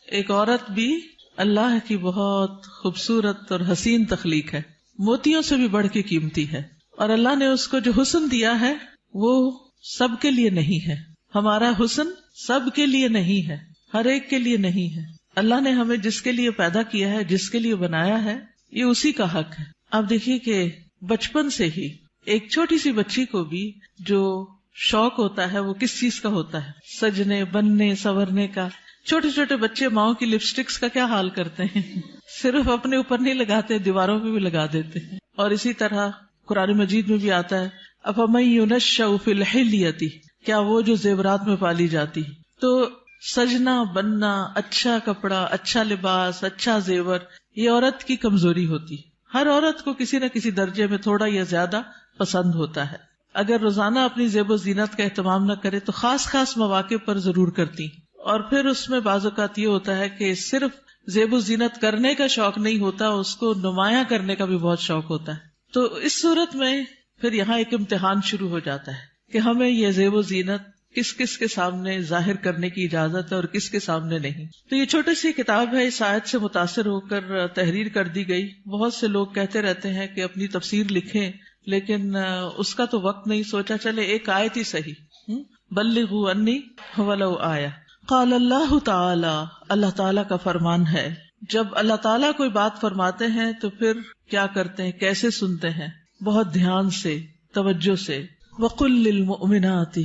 ایک عورت بھی اللہ کی بہت خوبصورت اور حسین تخلیق ہے، موتیوں سے بھی بڑھ کے قیمتی ہے، اور اللہ نے اس کو جو حسن دیا ہے وہ سب کے لیے نہیں ہے. ہمارا حسن سب کے لیے نہیں ہے، ہر ایک کے لیے نہیں ہے. اللہ نے ہمیں جس کے لیے پیدا کیا ہے، جس کے لیے بنایا ہے، یہ اسی کا حق ہے. آپ دیکھیے کہ بچپن سے ہی ایک چھوٹی سی بچی کو بھی جو شوق ہوتا ہے وہ کس چیز کا ہوتا ہے؟ سجنے، بننے، سنورنے کا. چھوٹے چھوٹے بچے ماؤں کی لپسٹکس کا کیا حال کرتے ہیں، صرف اپنے اوپر نہیں لگاتے، دیواروں پہ بھی لگا دیتے ہیں. اور اسی طرح قرآن مجید میں بھی آتا ہے افمن ينشأ فی الحلیۃ، کیا وہ جو زیورات میں پالی جاتی. تو سجنا، بننا، اچھا کپڑا، اچھا لباس، اچھا زیور، یہ عورت کی کمزوری ہوتی. ہر عورت کو کسی نہ کسی درجے میں تھوڑا یا زیادہ پسند ہوتا ہے. اگر روزانہ اپنی زیب و زینت کا اہتمام نہ کرے تو خاص خاص مواقع پر ضرور کرتی. اور پھر اس میں بعض اوقات یہ ہوتا ہے کہ صرف زیب و زینت کرنے کا شوق نہیں ہوتا، اس کو نمایاں کرنے کا بھی بہت شوق ہوتا ہے. تو اس صورت میں پھر یہاں ایک امتحان شروع ہو جاتا ہے کہ ہمیں یہ زیب و زینت کس کس کے سامنے ظاہر کرنے کی اجازت ہے اور کس کے سامنے نہیں. تو یہ چھوٹی سی کتاب ہے، اس آیت سے متاثر ہو کر تحریر کر دی گئی. بہت سے لوگ کہتے رہتے ہیں کہ اپنی تفسیر لکھیں، لیکن اس کا تو وقت نہیں. سوچا چلے ایک آیت ہی صحیح، بلغوا انی ولو آیہ. قال اللہ تعالی، اللہ تعالیٰ کا فرمان ہے، جب اللہ تعالیٰ کوئی بات فرماتے ہیں تو پھر کیا کرتے ہیں، کیسے سنتے ہیں؟ بہت دھیان سے، توجہ سے. وقل للمؤمنات،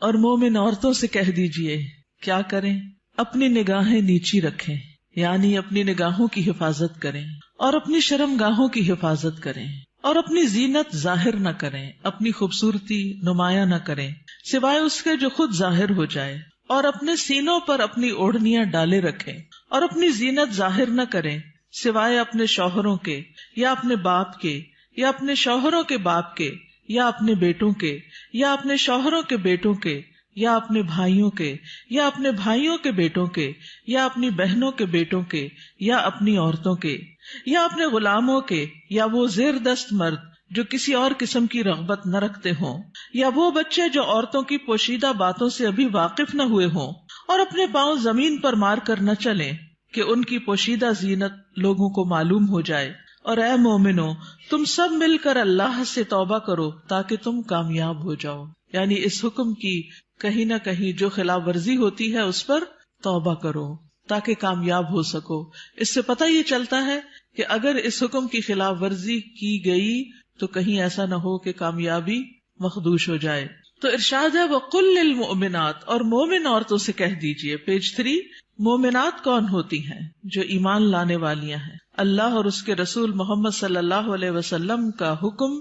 اور مومن عورتوں سے کہہ دیجئے کیا کریں؟ اپنی نگاہیں نیچی رکھیں، یعنی اپنی نگاہوں کی حفاظت کریں، اور اپنی شرم گاہوں کی حفاظت کریں، اور اپنی زینت ظاہر نہ کریں، اپنی خوبصورتی نمایاں نہ کریں سوائے اس کے جو خود ظاہر ہو جائے، اور اپنے سینوں پر اپنی اوڑھنیاں ڈالے رکھیں، اور اپنی زینت ظاہر نہ کریں سوائے اپنے شوہروں کے، یا اپنے باپ کے، یا اپنے شوہروں کے باپ کے، یا اپنے بیٹوں کے، یا اپنے شوہروں کے بیٹوں کے، یا اپنے بھائیوں کے، یا اپنے بھائیوں کے بیٹوں کے، یا اپنی بہنوں کے بیٹوں کے، یا اپنی عورتوں کے، یا اپنے غلاموں کے، یا وہ زیر دست مرد جو کسی اور قسم کی رغبت نہ رکھتے ہوں، یا وہ بچے جو عورتوں کی پوشیدہ باتوں سے ابھی واقف نہ ہوئے ہوں، اور اپنے پاؤں زمین پر مار کر نہ چلیں کہ ان کی پوشیدہ زینت لوگوں کو معلوم ہو جائے. اور اے مومنو، تم سب مل کر اللہ سے توبہ کرو تاکہ تم کامیاب ہو جاؤ. یعنی اس حکم کی کہیں نہ کہیں جو خلاف ورزی ہوتی ہے اس پر توبہ کرو تاکہ کامیاب ہو سکو. اس سے پتہ یہ چلتا ہے کہ اگر اس حکم کی خلاف ورزی کی گئی تو کہیں ایسا نہ ہو کہ کامیابی مخدوش ہو جائے. تو ارشاد ہے وَقُلْ لِلْمُؤْمِنَاتِ، اور مومن عورتوں سے کہہ دیجئے. پیج 3. مومنات کون ہوتی ہیں؟ جو ایمان لانے والیاں ہیں، اللہ اور اس کے رسول محمد صلی اللہ علیہ وسلم کا حکم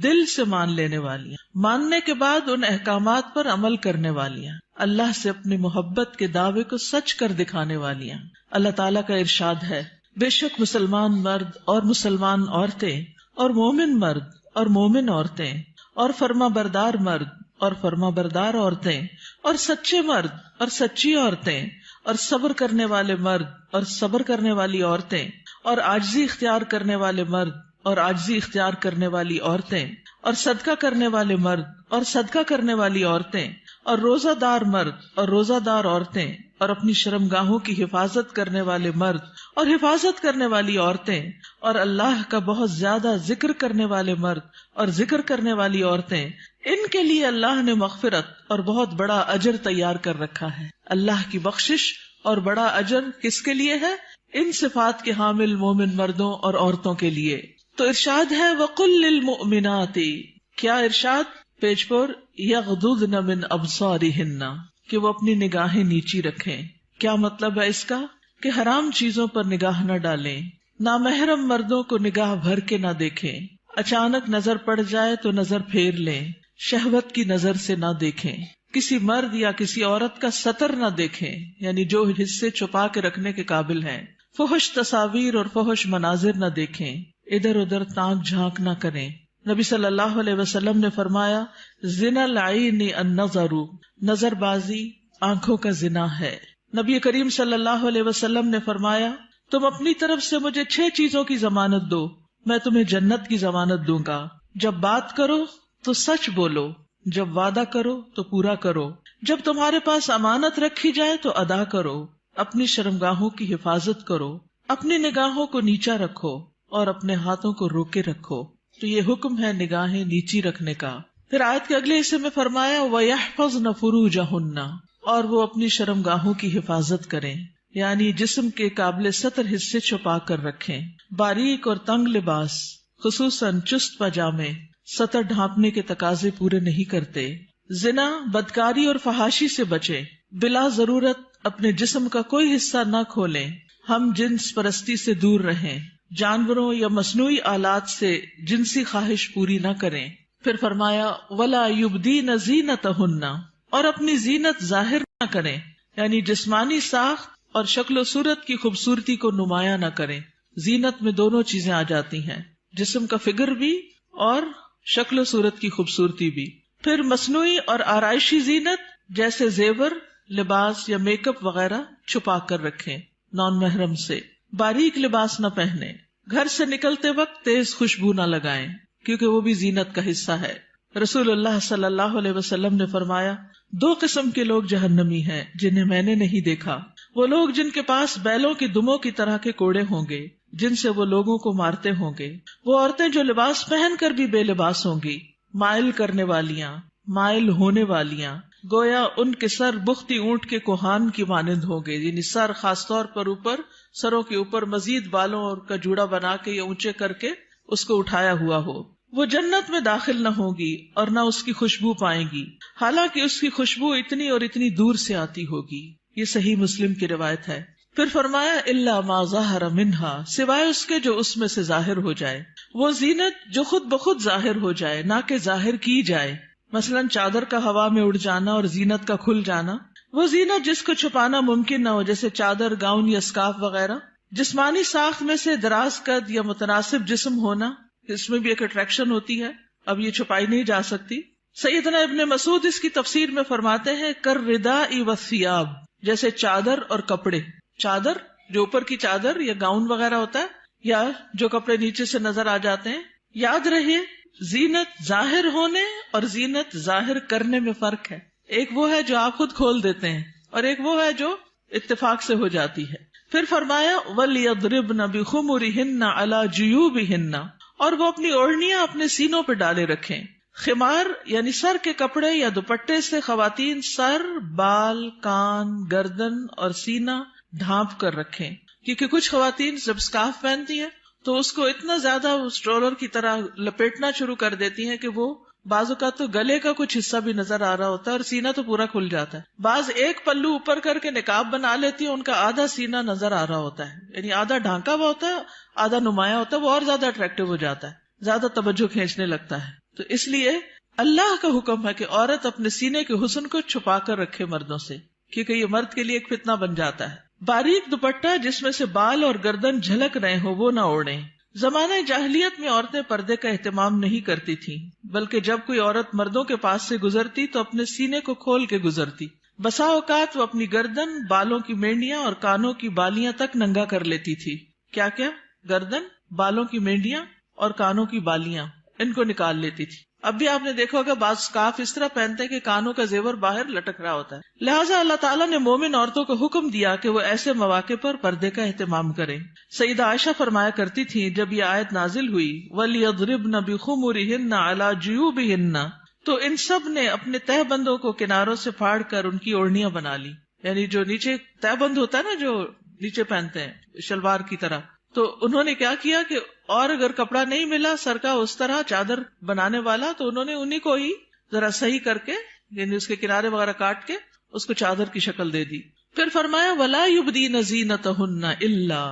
دل سے مان لینے والیاں، ماننے کے بعد ان احکامات پر عمل کرنے والیاں، اللہ سے اپنی محبت کے دعوے کو سچ کر دکھانے والیاں. اللہ تعالیٰ کا ارشاد ہے بے شک مسلمان مرد اور مسلمان عورتیں، اور مومن مرد اور مومن عورتیں، اور فرما بردار مرد اور فرما بردار عورتیں، اور سچے مرد اور سچی عورتیں، اور صبر کرنے والے مرد اور صبر کرنے والی عورتیں، اور عاجزی اختیار کرنے والے مرد اور عاجزی اختیار کرنے والی عورتیں، اور صدقہ کرنے والے مرد اور صدقہ کرنے والی عورتیں، اور روزہ دار مرد اور روزہ دار عورتیں، اور اپنی شرمگاہوں کی حفاظت کرنے والے مرد اور حفاظت کرنے والی عورتیں، اور اللہ کا بہت زیادہ ذکر کرنے والے مرد اور ذکر کرنے والی عورتیں. ان کے لیے اللہ نے مغفرت اور بہت بڑا اجر تیار کر رکھا ہے. اللہ کی بخشش اور بڑا اجر کس کے لیے ہے؟ ان صفات کے حامل مومن مردوں اور عورتوں کے لیے. تو ارشاد ہے وَقُلْ لِلْمُؤْمِنَاتِ، کیا ارشاد؟ پیج 4. يَغْضُضْنَ مِنْ أَبْصَارِهِنَّ، کہ وہ اپنی نگاہیں نیچی رکھیں. کیا مطلب ہے اس کا؟ کہ حرام چیزوں پر نگاہ نہ ڈالیں، نامحرم مردوں کو نگاہ بھر کے نہ دیکھیں، اچانک نظر پڑ جائے تو نظر پھیر لیں، شہوت کی نظر سے نہ دیکھیں، کسی مرد یا کسی عورت کا سطر نہ دیکھیں، یعنی جو حصے چھپا کے رکھنے کے قابل ہیں، فحش تصاویر اور فحش مناظر نہ دیکھیں، ادھر ادھر تانک جھانک نہ کریں. نبی صلی اللہ علیہ وسلم نے فرمایا زنا العین النظر، نظر بازی آنکھوں کا زنا ہے. نبی کریم صلی اللہ علیہ وسلم نے فرمایا تم اپنی طرف سے مجھے 6 چیزوں کی ضمانت دو، میں تمہیں جنت کی ضمانت دوں گا. جب بات کرو تو سچ بولو، جب وعدہ کرو تو پورا کرو، جب تمہارے پاس امانت رکھی جائے تو ادا کرو، اپنی شرمگاہوں کی حفاظت کرو، اپنی نگاہوں کو نیچا رکھو اور اپنے ہاتھوں کو روکے رکھو. تو یہ حکم ہے نگاہیں نیچی رکھنے کا. پھر آیت کے اگلے حصے میں فرمایا وَيَحْفَظْنَ فُرُوجَهُنَّ، اور وہ اپنی شرمگاہوں کی حفاظت کریں، یعنی جسم کے قابل سطر حصے چھپا کر رکھیں. باریک اور تنگ لباس خصوصاً چست پاجامے سطر ڈھانپنے کے تقاضے پورے نہیں کرتے. زنا، بدکاری اور فحاشی سے بچیں. بلا ضرورت اپنے جسم کا کوئی حصہ نہ کھولیں. ہم جنس پرستی سے دور رہیں. جانوروں یا مصنوعی آلات سے جنسی خواہش پوری نہ کریں. پھر فرمایا وَلَا يُبْدِينَ زِينَتَهُنَّ، اور اپنی زینت ظاہر نہ کریں، یعنی جسمانی ساخت اور شکل و صورت کی خوبصورتی کو نمایاں نہ کریں. زینت میں دونوں چیزیں آ جاتی ہیں، جسم کا فگر بھی اور شکل و صورت کی خوبصورتی بھی. پھر مصنوعی اور آرائشی زینت جیسے زیور، لباس یا میک اپ وغیرہ چھپا کر رکھیں نان محرم سے. باریک لباس نہ پہنیں. گھر سے نکلتے وقت تیز خوشبو نہ لگائیں کیونکہ وہ بھی زینت کا حصہ ہے. رسول اللہ صلی اللہ علیہ وسلم نے فرمایا 2 قسم کے لوگ جہنمی ہیں جنہیں میں نے نہیں دیکھا. وہ لوگ جن کے پاس بیلوں کی دموں کی طرح کے کوڑے ہوں گے جن سے وہ لوگوں کو مارتے ہوں گے. وہ عورتیں جو لباس پہن کر بھی بے لباس ہوں گی، مائل کرنے والیاں، مائل ہونے والیاں، گویا ان کے سر بختی اونٹ کے کوہان کی مانند ہوں گے، یعنی سر خاص طور پر اوپر، سروں کے اوپر مزید بالوں اور کا جوڑا بنا کے یا اونچے کر کے اس کو اٹھایا ہوا ہو. وہ جنت میں داخل نہ ہوگی اور نہ اس کی خوشبو پائیں گی، حالانکہ اس کی خوشبو اتنی اور اتنی دور سے آتی ہوگی. یہ صحیح مسلم کی روایت ہے. پھر فرمایا الا ما ظہر منہا، سوائے اس کے جو اس میں سے ظاہر ہو جائے. وہ زینت جو خود بخود ظاہر ہو جائے، نہ کہ ظاہر کی جائے. مثلا چادر کا ہوا میں اڑ جانا اور زینت کا کھل جانا. وہ زینت جس کو چھپانا ممکن نہ ہو، جیسے چادر، گاؤن یا اسکارف وغیرہ. جسمانی ساخت میں سے دراز قد یا متناسب جسم ہونا، اس میں بھی ایک اٹریکشن ہوتی ہے، اب یہ چھپائی نہیں جا سکتی. سیدنا ابن مسعود اس کی تفسیر میں فرماتے ہیں کالرداء والثیاب، جیسے چادر اور کپڑے. چادر جو اوپر کی چادر یا گاؤن وغیرہ ہوتا ہے، یا جو کپڑے نیچے سے نظر آ جاتے ہیں. یاد رہے زینت ظاہر ہونے اور زینت ظاہر کرنے میں فرق ہے. ایک وہ ہے جو آپ خود کھول دیتے ہیں اور ایک وہ ہے جو اتفاق سے ہو جاتی ہے. پھر فرمایا وَلْيَضْرِبْنَ بِخُمُرِهِنَّ عَلَى جُيُوبِهِنَّ، اور وہ اپنی اوڑھنیاں اپنے سینوں پہ ڈالے رکھیں. خمار یعنی سر کے کپڑے یا دوپٹے سے خواتین سر، بال، کان، گردن اور سینہ ڈھانپ کر رکھیں، کیونکہ کچھ خواتین جب اسکارف پہنتی ہیں تو اس کو اتنا زیادہ اسٹرولر کی طرح لپیٹنا شروع کر دیتی ہیں کہ وہ بعض اوقات تو گلے کا کچھ حصہ بھی نظر آ رہا ہوتا ہے اور سینہ تو پورا کھل جاتا ہے. بعض ایک پلو اوپر کر کے نقاب بنا لیتی ہیں، ان کا آدھا سینہ نظر آ رہا ہوتا ہے، یعنی آدھا ڈھانکا ہوا ہوتا ہے، آدھا نمایاں ہوتا ہے. وہ اور زیادہ اٹریکٹیو ہو جاتا ہے، زیادہ توجہ کھینچنے لگتا ہے. تو اس لیے اللہ کا حکم ہے کہ عورت اپنے سینے کے حسن کو چھپا کر رکھے مردوں سے، کیونکہ یہ مرد کے لیے ایک فتنہ بن جاتا ہے. باریک دوپٹہ جس میں سے بال اور گردن جھلک رہے ہو وہ نہ اوڑھیں. زمانہ جاہلیت میں عورتیں پردے کا اہتمام نہیں کرتی تھیں، بلکہ جب کوئی عورت مردوں کے پاس سے گزرتی تو اپنے سینے کو کھول کے گزرتی. بسا اوقات وہ اپنی گردن، بالوں کی مینڈیاں اور کانوں کی بالیاں تک ننگا کر لیتی تھی. کیا کیا؟ گردن، بالوں کی مینڈیاں اور کانوں کی بالیاں، ان کو نکال لیتی تھی. اب بھی آپ نے دیکھا ہوگا بعض اسکارف اس طرح پہنتے ہیں کہ کانوں کا زیور باہر لٹک رہا ہوتا ہے. لہٰذا اللہ تعالیٰ نے مومن عورتوں کو حکم دیا کہ وہ ایسے مواقع پر پردے کا اہتمام کریں. سیدہ عائشہ فرمایا کرتی تھی جب یہ آیت نازل ہوئی وَلْيَضْرِبْنَ بِخُمُرِهِنَّ عَلَى جُيُوبِهِنَّ، تو ان سب نے اپنے تہ بندوں کو کناروں سے پھاڑ کر ان کی اوڑھنیاں بنا لی. یعنی جو نیچے تہ بند ہوتا ہے نا، جو نیچے پہنتے ہیں شلوار کی طرح، تو انہوں نے کیا کیا کہ اور اگر کپڑا نہیں ملا سر کا اس طرح چادر بنانے والا تو انہوں نے انہی کو ہی ذرا صحیح کر کے، یعنی اس کے کنارے وغیرہ کاٹ کے اس کو چادر کی شکل دے دی. پھر فرمایا وَلَا يُبْدِينَ زِينَتَهُنَّ إِلَّا،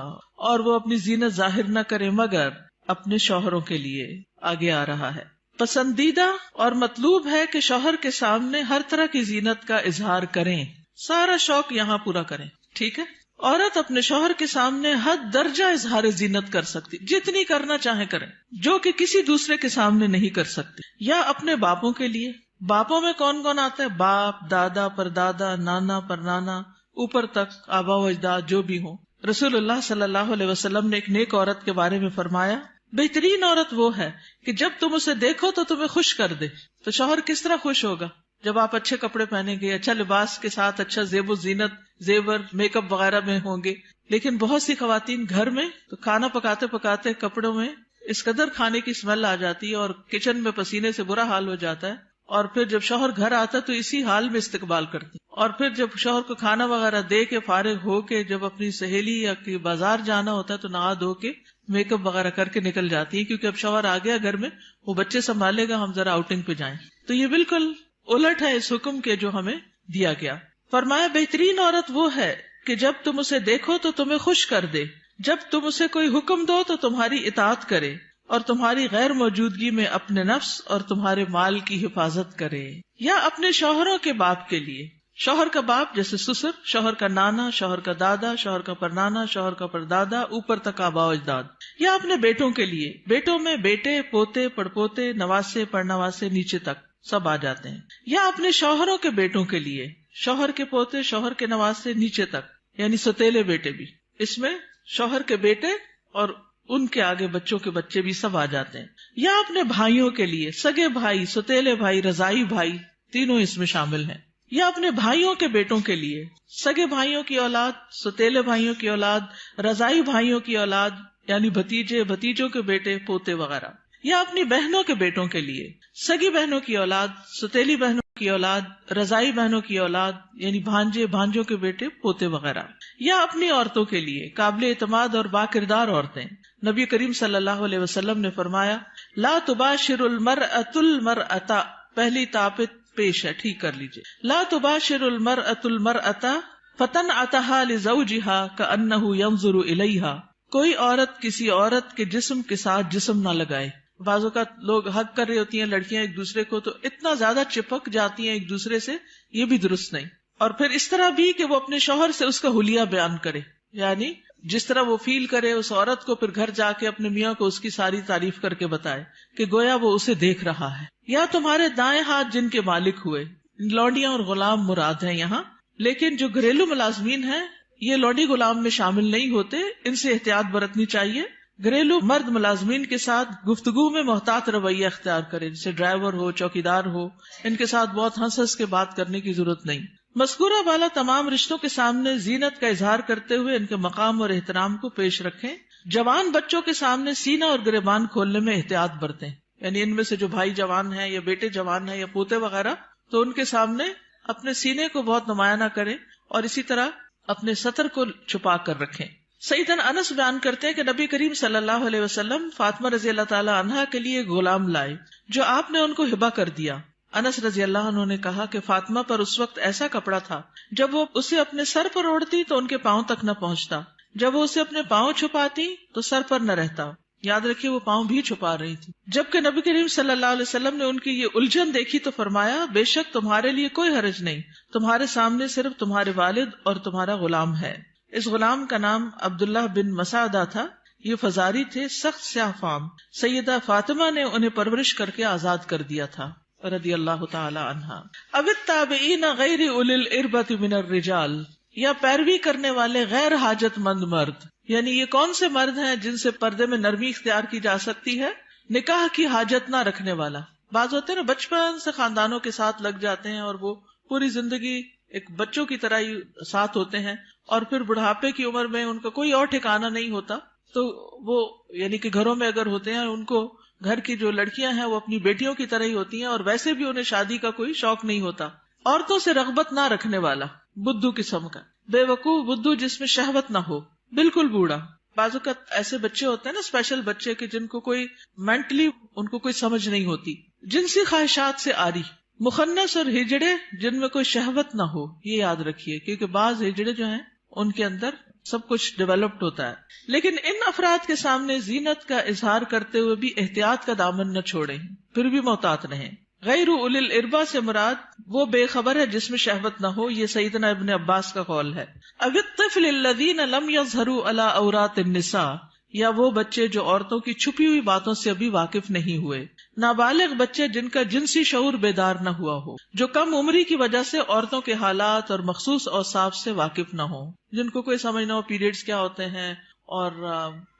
اور وہ اپنی زینت ظاہر نہ کریں مگر اپنے شوہروں کے لیے. آگے آ رہا ہے پسندیدہ اور مطلوب ہے کہ شوہر کے سامنے ہر طرح کی زینت کا اظہار کریں، سارا شوق یہاں پورا کریں. ٹھیک ہے، عورت اپنے شوہر کے سامنے حد درجہ اظہار زینت کر سکتی، جتنی کرنا چاہے کریں، جو کہ کسی دوسرے کے سامنے نہیں کر سکتی. یا اپنے باپوں کے لیے، باپوں میں کون کون آتا ہے؟ باپ، دادا، پردادا، نانا، پرنانا، اوپر تک آبا و اجداد جو بھی ہوں. رسول اللہ صلی اللہ علیہ وسلم نے ایک نیک عورت کے بارے میں فرمایا بہترین عورت وہ ہے کہ جب تم اسے دیکھو تو تمہیں خوش کر دے. تو شوہر کس طرح خوش ہوگا؟ جب آپ اچھے کپڑے پہنیں گے، اچھا لباس کے ساتھ اچھا زیب و زینت، زیور، میک اپ وغیرہ میں ہوں گے. لیکن بہت سی خواتین گھر میں تو کھانا پکاتے پکاتے کپڑوں میں اس قدر کھانے کی اسمیل آ جاتی ہے اور کچن میں پسینے سے برا حال ہو جاتا ہے، اور پھر جب شوہر گھر آتا ہے تو اسی حال میں استقبال کرتی، اور پھر جب شوہر کو کھانا وغیرہ دے کے فارغ ہو کے جب اپنی سہیلی یا بازار جانا ہوتا ہے تو نہا دھو کے میک اپ وغیرہ کر کے نکل جاتی ہے، کیونکہ اب شوہر آ گیا گھر میں، وہ بچے سنبھالے گا، ہم ذرا آؤٹنگ پہ جائیں. تو یہ بالکل الٹ ہے اس حکم کے جو ہمیں دیا گیا. فرمایا بہترین عورت وہ ہے کہ جب تم اسے دیکھو تو تمہیں خوش کر دے، جب تم اسے کوئی حکم دو تو تمہاری اطاعت کرے، اور تمہاری غیر موجودگی میں اپنے نفس اور تمہارے مال کی حفاظت کرے. یا اپنے شوہروں کے باپ کے لیے، شوہر کا باپ جیسے سسر، شوہر کا نانا، شوہر کا دادا، شوہر کا پرنانا، شوہر کا پردادا، اوپر تک آباء و اجداد. یا اپنے بیٹوں کے لیے، بیٹوں میں بیٹے، پوتے، پڑپوتے، نواسے، پڑنواسے، نیچے تک سب آ جاتے ہیں. یا اپنے شوہروں کے بیٹوں کے لیے، شوہر کے پوتے، شوہر کے نواسے، نیچے تک، یعنی ستیلے بیٹے بھی. اس میں شوہر کے بیٹے اور ان کے آگے بچوں کے بچے بھی سب آ جاتے ہیں. یا اپنے بھائیوں کے لیے، سگے بھائی، ستیلے بھائی، رضائی بھائی، تینوں اس میں شامل ہیں. یا اپنے بھائیوں کے بیٹوں کے لیے، سگے بھائیوں کی اولاد، ستیلے بھائیوں کی اولاد، رضائی بھائیوں کی اولاد، یعنی بھتیجے، بھتیجوں کے بیٹے، پوتے وغیرہ. یا اپنی بہنوں کے بیٹوں کے لیے، سگی بہنوں کی اولاد، ستیلی بہنوں کی اولاد، رضائی بہنوں کی اولاد، یعنی بھانجے، بھانجوں کے بیٹے، پوتے وغیرہ. یا اپنی عورتوں کے لیے، قابل اعتماد اور باکردار عورتیں. نبی کریم صلی اللہ علیہ وسلم نے فرمایا، لا تباشر المرأة المرأة، پہلی تاپت پیش ہے، ٹھیک کر لیجئے. لا تباشر المرأة المرأة فتنعتها لزوجها كأنه ينظر إليها، کوئی عورت کسی عورت کے جسم کے ساتھ جسم نہ لگائے. بعض اوقات لوگ حق کر رہی ہوتی ہیں لڑکیاں ایک دوسرے کو، تو اتنا زیادہ چپک جاتی ہیں ایک دوسرے سے، یہ بھی درست نہیں. اور پھر اس طرح بھی کہ وہ اپنے شوہر سے اس کا حلیہ بیان کرے، یعنی جس طرح وہ فیل کرے اس عورت کو، پھر گھر جا کے اپنے میاں کو اس کی ساری تعریف کر کے بتائے کہ گویا وہ اسے دیکھ رہا ہے. یا تمہارے دائیں ہاتھ جن کے مالک ہوئے، لونڈیاں اور غلام مراد ہیں یہاں، لیکن جو گھریلو ملازمین ہیں یہ لونڈی غلام میں شامل نہیں ہوتے، ان سے احتیاط برتنی چاہیے. گھریلو مرد ملازمین کے ساتھ گفتگو میں محتاط رویہ اختیار کرے، جیسے ڈرائیور ہو، چوکیدار ہو، ان کے ساتھ بہت ہنس ہنس کے بات کرنے کی ضرورت نہیں. مذکورہ والا تمام رشتوں کے سامنے زینت کا اظہار کرتے ہوئے ان کے مقام اور احترام کو پیش رکھیں. جوان بچوں کے سامنے سینہ اور گریبان کھولنے میں احتیاط برتیں، یعنی ان میں سے جو بھائی جوان ہیں یا بیٹے جوان ہیں یا پوتے وغیرہ، تو ان کے سامنے اپنے سینے کو بہت نمایاں نہ کریں، اور اسی طرح اپنے سطر کو چھپا کر رکھیں. سیدنا انس بیان کرتے ہیں کہ نبی کریم صلی اللہ علیہ وسلم فاطمہ رضی اللہ تعالی عنہا کے لیے غلام لائے جو آپ نے ان کو ہبہ کر دیا. انس رضی اللہ عنہ نے کہا کہ فاطمہ پر اس وقت ایسا کپڑا تھا جب وہ اسے اپنے سر پر اوڑھتی تو ان کے پاؤں تک نہ پہنچتا، جب وہ اسے اپنے پاؤں چھپاتی تو سر پر نہ رہتا. یاد رکھیے وہ پاؤں بھی چھپا رہی تھی. جبکہ نبی کریم صلی اللہ علیہ وسلم نے ان کی یہ الجھن دیکھی تو فرمایا، بے شک تمہارے لیے کوئی حرج نہیں، تمہارے سامنے صرف تمہارے والد اور تمہارا غلام ہے. اس غلام کا نام عبداللہ بن مسعدہ تھا. یہ فزاری تھے، سخت سیاہ فام. سیدہ فاطمہ نے انہیں پرورش کر کے آزاد کر دیا تھا رضی اللہ تعالی عنہا. اب التابعین غیر اولی الاربۃ من الرجال، یا پیروی کرنے والے غیر حاجت مند مرد، یعنی یہ کون سے مرد ہیں جن سے پردے میں نرمی اختیار کی جا سکتی ہے؟ نکاح کی حاجت نہ رکھنے والا. بعض ہوتے ہیں نا بچپن سے خاندانوں کے ساتھ لگ جاتے ہیں اور وہ پوری زندگی ایک بچوں کی طرح ہی ساتھ ہوتے ہیں، اور پھر بڑھاپے کی عمر میں ان کا کوئی اور ٹھکانہ نہیں ہوتا، تو وہ یعنی کہ گھروں میں اگر ہوتے ہیں ان کو گھر کی جو لڑکیاں ہیں وہ اپنی بیٹیوں کی طرح ہی ہوتی ہیں، اور ویسے بھی انہیں شادی کا کوئی شوق نہیں ہوتا. عورتوں سے رغبت نہ رکھنے والا، بدھو قسم کا، بے وقوف بدھو جس میں شہوت نہ ہو، بالکل بوڑھا. بعض اوقات ایسے بچے ہوتے ہیں نا اسپیشل بچے کہ جن کو کوئی مینٹلی ان کو کوئی سمجھ نہیں ہوتی، جنسی خواہشات سے آری. مخنث اور ہجڑے جن میں کوئی شہوت نہ ہو، یہ یاد رکھیے، کیونکہ بعض ہجڑے جو ہیں ان کے اندر سب کچھ ڈیولپڈ ہوتا ہے. لیکن ان افراد کے سامنے زینت کا اظہار کرتے ہوئے بھی احتیاط کا دامن نہ چھوڑیں، پھر بھی محتاط رہیں. غیر اولی الاربا سے مراد وہ بے خبر ہے جس میں شہوت نہ ہو، یہ سیدنا ابن عباس کا قول ہے. اب الطفل الذین لم یظہروا علی عورات النساء، یا وہ بچے جو عورتوں کی چھپی ہوئی باتوں سے ابھی واقف نہیں ہوئے. نابالغ بچے جن کا جنسی شعور بیدار نہ ہوا ہو، جو کم عمری کی وجہ سے عورتوں کے حالات اور مخصوص اوصاف سے واقف نہ ہو، جن کو کوئی سمجھ نہ ہو پیریڈز کیا ہوتے ہیں، اور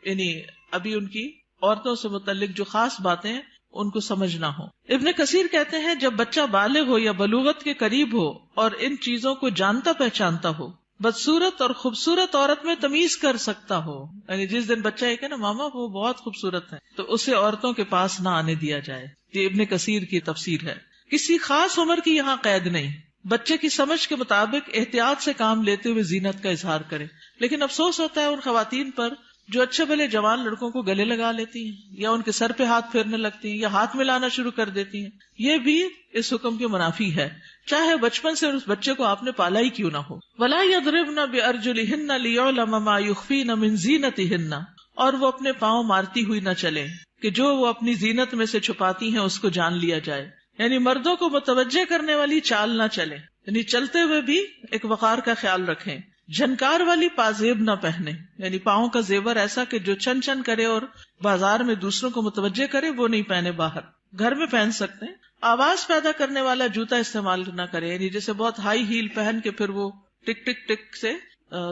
یعنی ابھی ان کی عورتوں سے متعلق جو خاص باتیں ہیں ان کو سمجھ نہ ہو. ابن کثیر کہتے ہیں جب بچہ بالغ ہو یا بلوغت کے قریب ہو اور ان چیزوں کو جانتا پہچانتا ہو، بدصورت اور خوبصورت عورت میں تمیز کر سکتا ہو، یعنی جس دن بچہ یہ کہ نا ماما وہ بہت خوبصورت ہے، تو اسے عورتوں کے پاس نہ آنے دیا جائے. یہ ابن کثیر کی تفسیر ہے. کسی خاص عمر کی یہاں قید نہیں، بچے کی سمجھ کے مطابق احتیاط سے کام لیتے ہوئے زینت کا اظہار کرے. لیکن افسوس ہوتا ہے ان خواتین پر جو اچھے بھلے جوان لڑکوں کو گلے لگا لیتی ہیں یا ان کے سر پہ ہاتھ پھیرنے لگتی ہیں یا ہاتھ ملانا شروع کر دیتی ہیں. یہ بھی اس حکم کے منافی ہے، چاہے بچپن سے اس بچے کو آپ نے پالا ہی کیوں نہ ہو. وَلَا يَضْرِبْنَ بِأَرْجُلِهِنَّ لِيُعْلَمَ مَا يُخْفِينَ مِنْ زِينَتِهِنَّ، اور وہ اپنے پاؤں مارتی ہوئی نہ چلیں کہ جو وہ اپنی زینت میں سے چھپاتی ہیں اس کو جان لیا جائے. یعنی مردوں کو متوجہ کرنے والی چال نہ چلیں، یعنی چلتے ہوئے بھی ایک وقار کا خیال رکھیں. جھنکار والی پازیب نہ پہنے، یعنی پاؤں کا زیور ایسا کہ جو چن چن کرے اور بازار میں دوسروں کو متوجہ کرے وہ نہیں پہنے. باہر گھر میں پہن سکتے ہیں. آواز پیدا کرنے والا جوتا استعمال نہ کرے، یعنی جیسے بہت ہائی ہیل پہن کے پھر وہ ٹک ٹک ٹک سے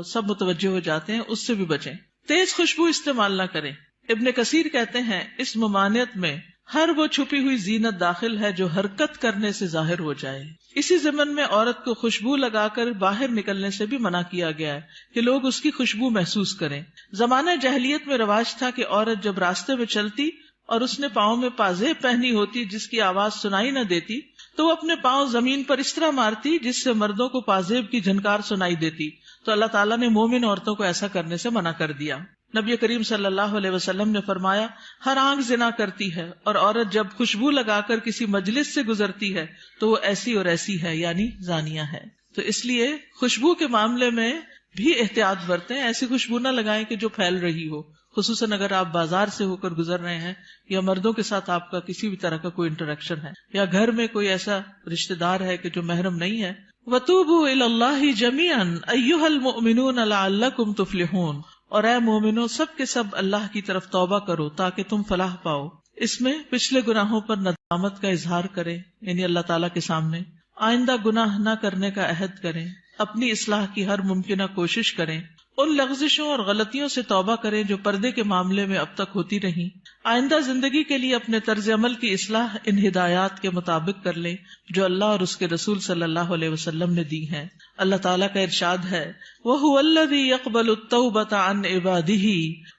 سب متوجہ ہو جاتے ہیں، اس سے بھی بچیں. تیز خوشبو استعمال نہ کریں. ابن کثیر کہتے ہیں اس ممانعت میں ہر وہ چھپی ہوئی زینت داخل ہے جو حرکت کرنے سے ظاہر ہو جائے. اسی ضمن میں عورت کو خوشبو لگا کر باہر نکلنے سے بھی منع کیا گیا ہے کہ لوگ اس کی خوشبو محسوس کریں. زمانہ جاہلیت میں رواج تھا کہ عورت جب راستے میں چلتی اور اس نے پاؤں میں پازیب پہنی ہوتی جس کی آواز سنائی نہ دیتی تو وہ اپنے پاؤں زمین پر اس طرح مارتی جس سے مردوں کو پازیب کی جھنکار سنائی دیتی. تو اللہ تعالیٰ نے مومن عورتوں کو ایسا کرنے سے منع کر دیا. نبی کریم صلی اللہ علیہ وسلم نے فرمایا ہر آنکھ زنا کرتی ہے، اور عورت جب خوشبو لگا کر کسی مجلس سے گزرتی ہے تو وہ ایسی اور ایسی ہے، یعنی زانیہ ہے. تو اس لیے خوشبو کے معاملے میں بھی احتیاط برتیں. ایسی خوشبو نہ لگائیں کہ جو پھیل رہی ہو، خصوصاً اگر آپ بازار سے ہو کر گزر رہے ہیں یا مردوں کے ساتھ آپ کا کسی بھی طرح کا کوئی انٹریکشن ہے یا گھر میں کوئی ایسا رشتہ دار ہے کہ جو محرم نہیں ہے. وَتُوبُوا إِلَى اللَّهِ جَمِيعًا أَيُّهَا الْمُؤْمِنُونَ لَعَلَّكُمْ تُفْلِحُونَ، اور اے مومنو سب کے سب اللہ کی طرف توبہ کرو تاکہ تم فلاح پاؤ. اس میں پچھلے گناہوں پر ندامت کا اظہار کریں، یعنی اللہ تعالیٰ کے سامنے آئندہ گناہ نہ کرنے کا عہد کریں، اپنی اصلاح کی ہر ممکنہ کوشش کریں، ان لغزشوں اور غلطیوں سے توبہ کریں جو پردے کے معاملے میں اب تک ہوتی رہیں. آئندہ زندگی کے لیے اپنے طرز عمل کی اصلاح ان ہدایات کے مطابق کر لیں جو اللہ اور اس کے رسول صلی اللہ علیہ وسلم نے دی ہیں. اللہ تعالیٰ کا ارشاد ہے وَهُوَ الَّذِي يَقْبَلُ التَّوْبَةَ عَنْ عِبَادِهِ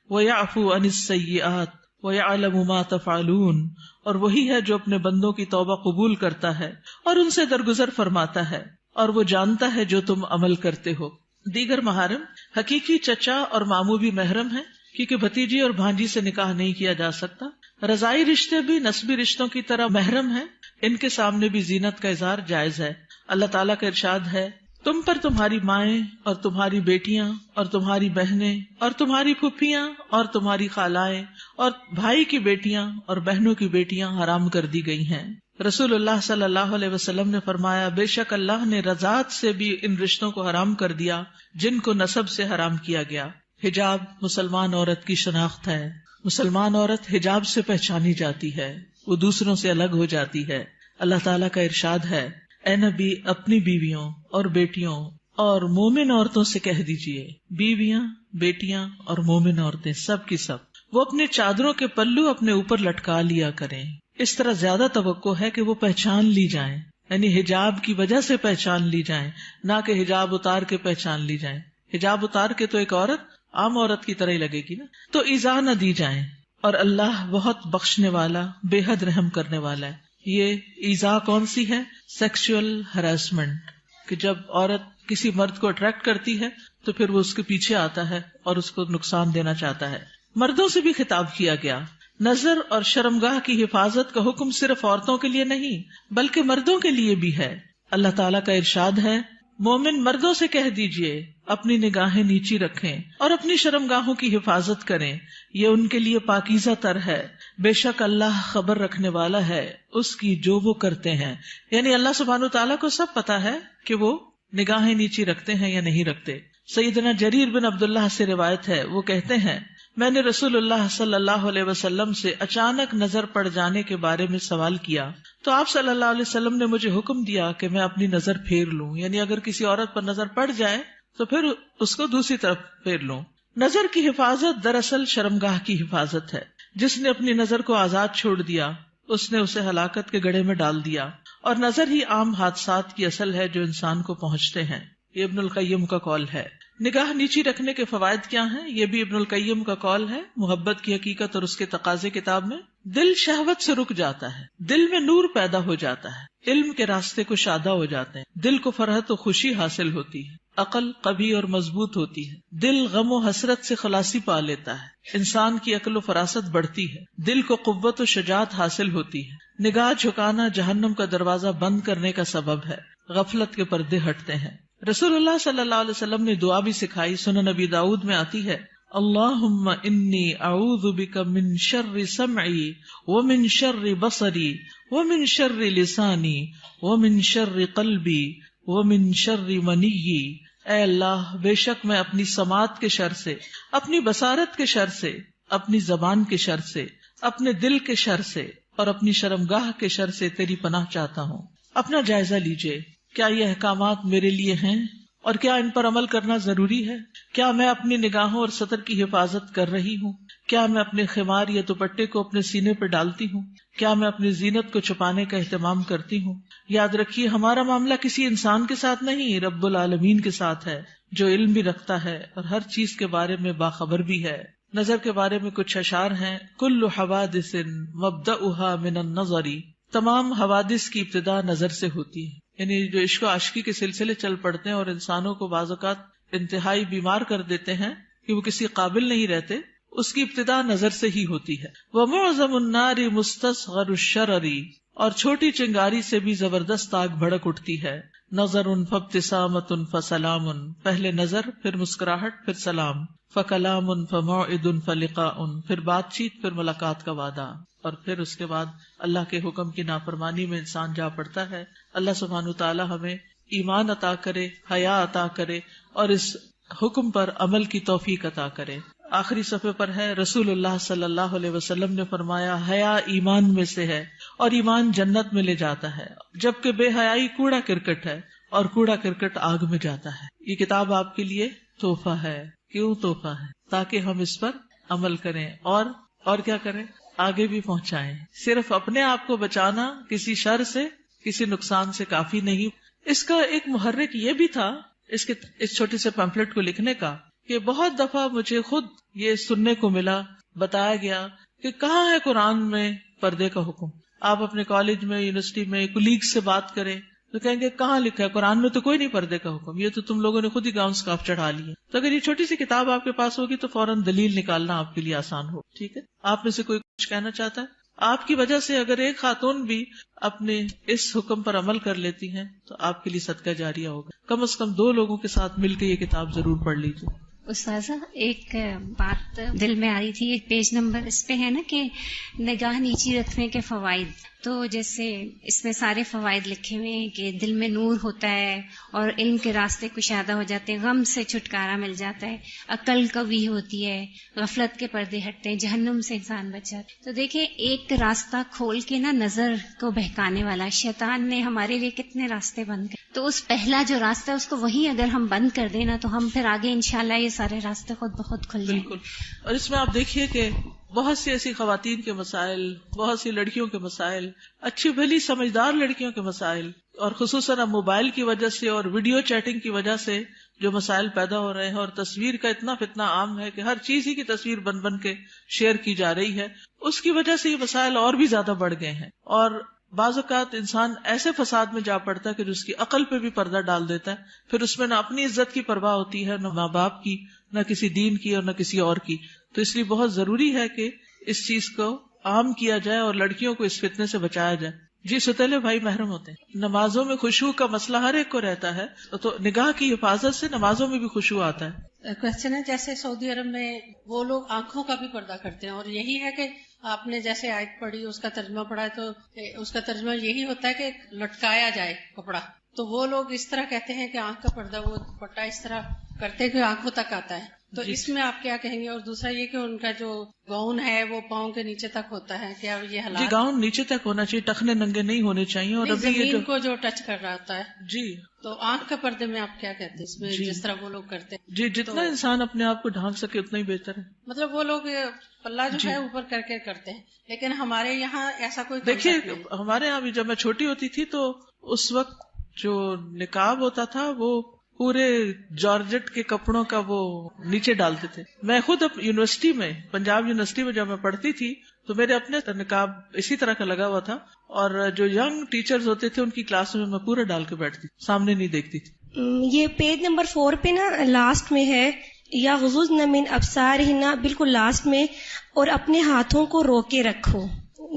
وَيَعْفُو عَنِ السَّيِّئَاتِ وَيَعْلَمُ مَا تَفْعَلُونَ، اور وہی ہے جو اپنے بندوں کی توبہ قبول کرتا ہے اور ان سے درگزر فرماتا ہے، اور وہ جانتا ہے جو تم عمل کرتے ہو. دیگر محارم حقیقی چچا اور ماموں بھی محرم ہیں، کیونکہ بھتیجی اور بھانجی سے نکاح نہیں کیا جا سکتا. رضائی رشتے بھی نسبی رشتوں کی طرح محرم ہیں، ان کے سامنے بھی زینت کا اظہار جائز ہے. اللہ تعالیٰ کا ارشاد ہے تم پر تمہاری مائیں اور تمہاری بیٹیاں اور تمہاری بہنیں اور تمہاری پھپھیاں اور تمہاری خالائیں اور بھائی کی بیٹیاں اور بہنوں کی بیٹیاں حرام کر دی گئی ہیں. رسول اللہ صلی اللہ علیہ وسلم نے فرمایا بے شک اللہ نے رضاعت سے بھی ان رشتوں کو حرام کر دیا جن کو نسب سے حرام کیا گیا. حجاب مسلمان عورت کی شناخت ہے. مسلمان عورت حجاب سے پہچانی جاتی ہے، وہ دوسروں سے الگ ہو جاتی ہے. اللہ تعالیٰ کا ارشاد ہے اے نبی اپنی بیویوں اور بیٹیوں اور مومن عورتوں سے کہہ دیجئے، بیویاں بیٹیاں اور مومن عورتیں سب کی سب وہ اپنے چادروں کے پلو اپنے اوپر لٹکا لیا کریں. اس طرح زیادہ توقع ہے کہ وہ پہچان لی جائیں، یعنی حجاب کی وجہ سے پہچان لی جائیں، نہ کہ حجاب اتار کے پہچان لی جائیں. حجاب اتار کے تو ایک عورت عام عورت کی طرح ہی لگے گی نا، تو ایذا نہ دی جائیں. اور اللہ بہت بخشنے والا بے حد رحم کرنے والا ہے. یہ ایذا کون سی ہے؟ سیکسول ہراسمنٹ، کہ جب عورت کسی مرد کو اٹریکٹ کرتی ہے تو پھر وہ اس کے پیچھے آتا ہے اور اس کو نقصان دینا چاہتا ہے. مردوں سے بھی خطاب کیا گیا. نظر اور شرمگاہ کی حفاظت کا حکم صرف عورتوں کے لیے نہیں بلکہ مردوں کے لیے بھی ہے. اللہ تعالیٰ کا ارشاد ہے مومن مردوں سے کہہ دیجئے اپنی نگاہیں نیچی رکھیں اور اپنی شرمگاہوں کی حفاظت کریں، یہ ان کے لیے پاکیزہ تر ہے. بے شک اللہ خبر رکھنے والا ہے اس کی جو وہ کرتے ہیں. یعنی اللہ سبحانہ وتعالیٰ کو سب پتا ہے کہ وہ نگاہیں نیچی رکھتے ہیں یا نہیں رکھتے. سیدنا جریر بن عبداللہ سے روایت ہے، وہ کہتے ہیں میں نے رسول اللہ صلی اللہ علیہ وسلم سے اچانک نظر پڑ جانے کے بارے میں سوال کیا تو آپ صلی اللہ علیہ وسلم نے مجھے حکم دیا کہ میں اپنی نظر پھیر لوں، یعنی اگر کسی عورت پر نظر پڑ جائے تو پھر اس کو دوسری طرف پھیر لوں. نظر کی حفاظت دراصل شرمگاہ کی حفاظت ہے. جس نے اپنی نظر کو آزاد چھوڑ دیا اس نے اسے ہلاکت کے گڑھے میں ڈال دیا، اور نظر ہی عام حادثات کی اصل ہے جو انسان کو پہنچتے ہیں. یہ ابن القیم کا قول ہے. نگاہ نیچی رکھنے کے فوائد کیا ہیں؟ یہ بھی ابن القیم کا قول ہے محبت کی حقیقت اور اس کے تقاضے کتاب میں. دل شہوت سے رک جاتا ہے، دل میں نور پیدا ہو جاتا ہے، علم کے راستے کو شادہ ہو جاتے ہیں، دل کو فرحت و خوشی حاصل ہوتی ہے، عقل قوی اور مضبوط ہوتی ہے، دل غم و حسرت سے خلاصی پا لیتا ہے، انسان کی عقل و فراست بڑھتی ہے، دل کو قوت و شجاعت حاصل ہوتی ہے. نگاہ جھکانا جہنم کا دروازہ بند کرنے کا سبب ہے، غفلت کے پردے ہٹتے ہیں. رسول اللہ صلی اللہ علیہ وسلم نے دعا بھی سکھائی، سنن نبی داؤد میں آتی ہے، اللہم انی اعوذ بک من شر سمعی ومن شر بصری ومن شر لسانی ومن شر قلبی ومن شر منی. اے اللہ، بے شک میں اپنی سماعت کے شر سے، اپنی بصارت کے شر سے، اپنی زبان کے شر سے، اپنے دل کے شر سے اور اپنی شرمگاہ کے شر سے تیری پناہ چاہتا ہوں. اپنا جائزہ لیجئے، کیا یہ احکامات میرے لیے ہیں اور کیا ان پر عمل کرنا ضروری ہے؟ کیا میں اپنی نگاہوں اور سطر کی حفاظت کر رہی ہوں؟ کیا میں اپنے خمار یا دوپٹے کو اپنے سینے پر ڈالتی ہوں؟ کیا میں اپنی زینت کو چھپانے کا اہتمام کرتی ہوں؟ یاد رکھیے، ہمارا معاملہ کسی انسان کے ساتھ نہیں، رب العالمین کے ساتھ ہے، جو علم بھی رکھتا ہے اور ہر چیز کے بارے میں باخبر بھی ہے. نظر کے بارے میں کچھ اشعار ہیں. کل حوادث مبدأها من النظر، تمام حوادث کی ابتدا نظر سے ہوتی ہے. یعنی جو عشق و عاشقی کے سلسلے چل پڑتے ہیں اور انسانوں کو بعض اوقات انتہائی بیمار کر دیتے ہیں کہ وہ کسی قابل نہیں رہتے، اس کی ابتدا نظر سے ہی ہوتی ہے. وَمُعْظَمُ النَّارِ مُسْتَصْغَرُ الشَّرَرِ، اور چھوٹی چنگاری سے بھی زبردست آگ بھڑک اٹھتی ہے. نظر فابتسامۃ فسلام، پہلے نظر، پھر مسکراہٹ، پھر سلام. فکلام فموعد فلقاء، پھر بات چیت، پھر ملاقات کا وعدہ، اور پھر اس کے بعد اللہ کے حکم کی نافرمانی میں انسان جا پڑتا ہے. اللہ سبحانہ تعالی ہمیں ایمان عطا کرے، حیا عطا کرے اور اس حکم پر عمل کی توفیق عطا کرے. آخری صفحے پر ہے، رسول اللہ صلی اللہ علیہ وسلم نے فرمایا، حیا ایمان میں سے ہے اور ایمان جنت میں لے جاتا ہے، جبکہ بے حیائی کوڑا کرکٹ ہے اور کوڑا کرکٹ آگ میں جاتا ہے. یہ کتاب آپ کے لیے تحفہ ہے. کیوں تحفہ ہے؟ تاکہ ہم اس پر عمل کریں اور کیا کریں؟ آگے بھی پہنچائیں. صرف اپنے آپ کو بچانا کسی شر سے، کسی نقصان سے کافی نہیں. اس کا ایک محرک یہ بھی تھا اس چھوٹے سے پیمفلٹ کو لکھنے کا، کہ بہت دفعہ مجھے خود یہ سننے کو ملا، بتایا گیا کہ کہاں ہے قرآن میں پردے کا حکم. آپ اپنے کالج میں، یونیورسٹی میں کولیگ سے بات کریں تو کہیں گے کہاں لکھا ہے قرآن میں؟ تو کوئی نہیں پردے کا حکم، یہ تو تم لوگوں نے خود ہی گاؤں سکاف چڑھا لی ہے. تو اگر یہ چھوٹی سی کتاب آپ کے پاس ہوگی تو فوراً دلیل نکالنا آپ کے لیے آسان ہو. ٹھیک ہے، آپ میں سے کوئی کچھ کہنا چاہتا ہے؟ آپ کی وجہ سے اگر ایک خاتون بھی اپنے اس حکم پر عمل کر لیتی ہیں تو آپ کے لیے صدقہ جاریہ ہوگا. کم از کم 2 لوگوں کے ساتھ مل کے یہ کتاب ضرور پڑھ لیجیے. استاذہ، ایک بات دل میں آ رہی تھی، ایک پیج نمبر اس پہ ہے نا کہ نگاہ نیچی رکھنے کے فوائد. تو جیسے اس میں سارے فوائد لکھے ہوئے ہیں کہ دل میں نور ہوتا ہے اور علم کے راستے کشادہ ہو جاتے ہیں، غم سے چھٹکارا مل جاتا ہے، عقل قوی ہوتی ہے، غفلت کے پردے ہٹتے ہیں، جہنم سے انسان بچ جاتا ہے. تو دیکھیں، ایک راستہ کھول کے نا نظر کو بہکانے والا شیطان نے ہمارے لیے کتنے راستے بند کر، تو اس پہلا جو راستہ ہے اس کو وہیں اگر ہم بند کر دیں نا تو ہم پھر آگے انشاءاللہ یہ سارے راستے خود بخود کھل جائیں. بالکل. اور اس میں آپ دیکھیے کہ بہت سی ایسی خواتین کے مسائل، بہت سی لڑکیوں کے مسائل، اچھی بھلی سمجھدار لڑکیوں کے مسائل، اور خصوصاً اب موبائل کی وجہ سے اور ویڈیو چیٹنگ کی وجہ سے جو مسائل پیدا ہو رہے ہیں، اور تصویر کا اتنا فتنہ عام ہے کہ ہر چیز ہی کی تصویر بن بن کے شیئر کی جا رہی ہے، اس کی وجہ سے یہ مسائل اور بھی زیادہ بڑھ گئے ہیں. اور بعض اوقات انسان ایسے فساد میں جا پڑتا ہے کہ جس کی عقل پہ بھی پردہ ڈال دیتا ہے، پھر اس میں نہ اپنی عزت کی پرواہ ہوتی ہے، نہ ماں باپ کی، نہ کسی دین کی اور نہ کسی اور کی. تو اس لیے بہت ضروری ہے کہ اس چیز کو عام کیا جائے اور لڑکیوں کو اس فتنے سے بچایا جائے. جی ستیلے بھائی محرم ہوتے ہیں. نمازوں میں خشوع کا مسئلہ ہر ایک کو رہتا ہے، تو نگاہ کی حفاظت سے نمازوں میں بھی خشوع آتا ہے. کوشچن ہے، جیسے سعودی عرب میں وہ لوگ آنکھوں کا بھی پردہ کرتے ہیں، اور یہی ہے کہ آپ نے جیسے آیت پڑھی، اس کا ترجمہ پڑھا ہے، تو اس کا ترجمہ یہی ہوتا ہے کہ لٹکایا جائے کپڑا. تو وہ لوگ اس طرح کہتے ہیں کہ آنکھ کا پردہ، وہ پٹا اس طرح کرتے ہیں کہ آنکھوں تک آتا ہے. تو اس میں آپ کیا کہیں گے؟ اور دوسرا یہ کہ ان کا جو گاؤن ہے وہ پاؤں کے نیچے تک ہوتا ہے، کیا یہ حالات؟ جی گاؤن نیچے تک ہونا چاہیے، ٹخنے ننگے نہیں ہونے چاہیے. اور ابھی یہ زمین کو جو ٹچ کر رہا ہوتا ہے. جی تو آنکھ کے پردے میں آپ کیا کہتے ہیں اس میں؟ جس طرح وہ لوگ کرتے ہیں جی، جتنا انسان اپنے آپ کو ڈھانک سکے اتنا ہی بہتر ہے. مطلب وہ لوگ پلہ جو ہے اوپر کر کے کرتے ہیں، لیکن ہمارے یہاں ایسا کوئی دیکھیے ہمارے یہاں بھی جب میں چھوٹی ہوتی تھی تو اس وقت جو نقاب ہوتا تھا وہ پورے جارجٹ کے کپڑوں کا وہ نیچے ڈالتے تھے. میں خود یونیورسٹی میں، پنجاب یونیورسٹی میں جب میں پڑھتی تھی تو میرے اپنے نقاب اسی طرح کا لگا ہوا تھا، اور جو ینگ ٹیچرز ہوتے تھے ان کی کلاس میں میں پورا ڈال کے بیٹھتی تھی، سامنے نہیں دیکھتی تھی. یہ پیج نمبر 4 پہ نا لاسٹ میں ہے، یا غضضن من ابصارہن، بالکل لاسٹ میں، اور اپنے ہاتھوں کو روکے رکھو.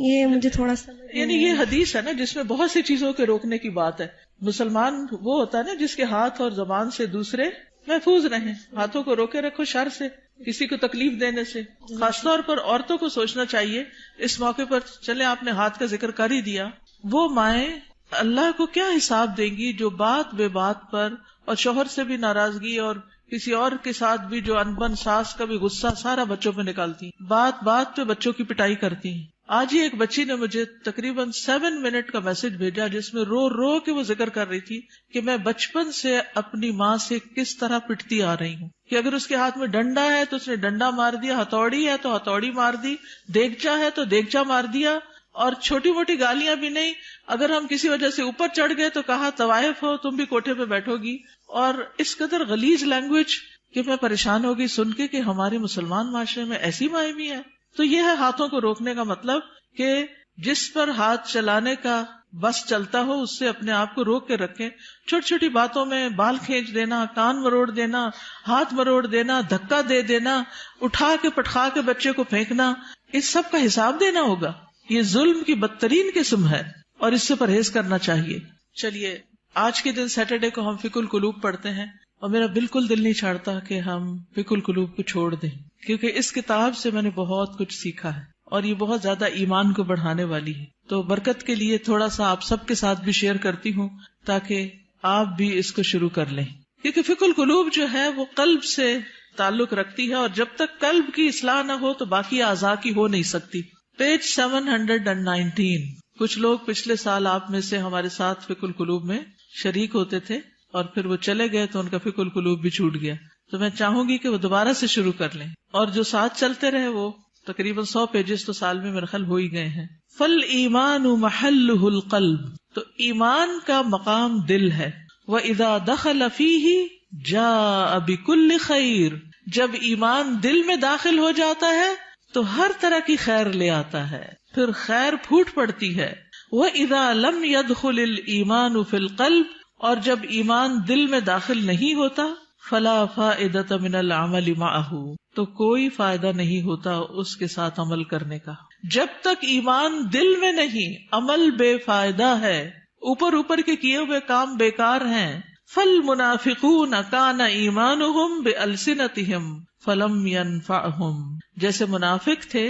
یہ مجھے تھوڑا سا یعنی یہ حدیث ہے نا جس میں بہت سی چیزوں کے روکنے کی بات ہے. مسلمان وہ ہوتا ہے نا جس کے ہاتھ اور زبان سے دوسرے محفوظ رہیں. ہاتھوں کو روکے رکھو شر سے، کسی کو تکلیف دینے سے. خاص طور پر عورتوں کو سوچنا چاہیے اس موقع پر. چلے آپ نے ہاتھ کا ذکر کر ہی دیا، وہ مائیں اللہ کو کیا حساب دیں گی جو بات بے بات پر اور شوہر سے بھی ناراضگی اور کسی اور کے ساتھ بھی جو انبن ساس کا بھی غصہ سارا بچوں پہ نکالتی، بات بات پہ بچوں کی پٹائی کرتی ہیں. آج ہی ایک بچی نے مجھے تقریباً 7 منٹ کا میسج بھیجا جس میں رو رو کے وہ ذکر کر رہی تھی کہ میں بچپن سے اپنی ماں سے کس طرح پٹتی آ رہی ہوں، کہ اگر اس کے ہاتھ میں ڈنڈا ہے تو اس نے ڈنڈا مار دیا، ہتھوڑی ہے تو ہتھوڑی مار دی، دیگچا ہے تو دیگچا مار دیا، اور چھوٹی موٹی گالیاں بھی نہیں. اگر ہم کسی وجہ سے اوپر چڑھ گئے تو کہا طوائف ہو تم بھی کوٹھے پہ بیٹھو گی. اور اس قدر غلیظ لینگویج کہ میں پریشان ہو گئی سن کے کہ ہمارے مسلمان معاشرے میں ایسی مائیں بھی ہیں. تو یہ ہے ہاتھوں کو روکنے کا مطلب کہ جس پر ہاتھ چلانے کا بس چلتا ہو اس سے اپنے آپ کو روک کے رکھیں. چھوٹی چھوٹی باتوں میں بال کھینچ دینا، کان مروڑ دینا، ہاتھ مروڑ دینا، دھکا دے دینا، اٹھا کے پٹخا کے بچے کو پھینکنا، اس سب کا حساب دینا ہوگا. یہ ظلم کی بدترین قسم ہے اور اس سے پرہیز کرنا چاہیے. چلیے آج کے دن سیٹرڈے کو ہم فقہ القلوب پڑھتے ہیں، اور میرا بالکل دل نہیں چاہتا کہ ہم فقہ القلوب کو چھوڑ دیں، کیونکہ اس کتاب سے میں نے بہت کچھ سیکھا ہے اور یہ بہت زیادہ ایمان کو بڑھانے والی ہے. تو برکت کے لیے تھوڑا سا آپ سب کے ساتھ بھی شیئر کرتی ہوں تاکہ آپ بھی اس کو شروع کر لیں، کیونکہ فقہ القلوب جو ہے وہ قلب سے تعلق رکھتی ہے، اور جب تک قلب کی اصلاح نہ ہو تو باقی اعضاء کی ہو نہیں سکتی. پیج 719. کچھ لوگ پچھلے سال آپ میں سے ہمارے ساتھ فقہ القلوب میں شریک ہوتے تھے اور پھر وہ چلے گئے تو ان کا فقہ القلوب بھی چھوٹ گیا. تو میں چاہوں گی کہ وہ دوبارہ سے شروع کر لیں، اور جو ساتھ چلتے رہے وہ تقریباً 100 پیجز تو سال میں میرے خیال ہو ہی گئے ہیں. فل ایمان محلہ القلب، تو ایمان کا مقام دل ہے. وَإِذَا دَخَلَ فِيهِ جَاءَ بِكُلِّ خَيْرٍ، جب ایمان دل میں داخل ہو جاتا ہے تو ہر طرح کی خیر لے آتا ہے، پھر خیر پھوٹ پڑتی ہے. وَإِذَا لَمْ يَدْخُلِ الْإِيمَانُ فِي الْقَلْبِ، اور جب ایمان دل میں داخل نہیں ہوتا، فَلَا فَائِدَةَ مِنَ الْعَمَلِ مَعَهُ، تو کوئی فائدہ نہیں ہوتا اس کے ساتھ عمل کرنے کا. جب تک ایمان دل میں نہیں، عمل بے فائدہ ہے، اوپر اوپر کے کیے ہوئے کام بیکار ہیں. فَالْمُنَافِقُونَ كَانَ إِيمَانُهُمْ بِأَلْسِنَتِهِمْ فَلَمْ يَنْفَعْهُمْ، جیسے منافق تھے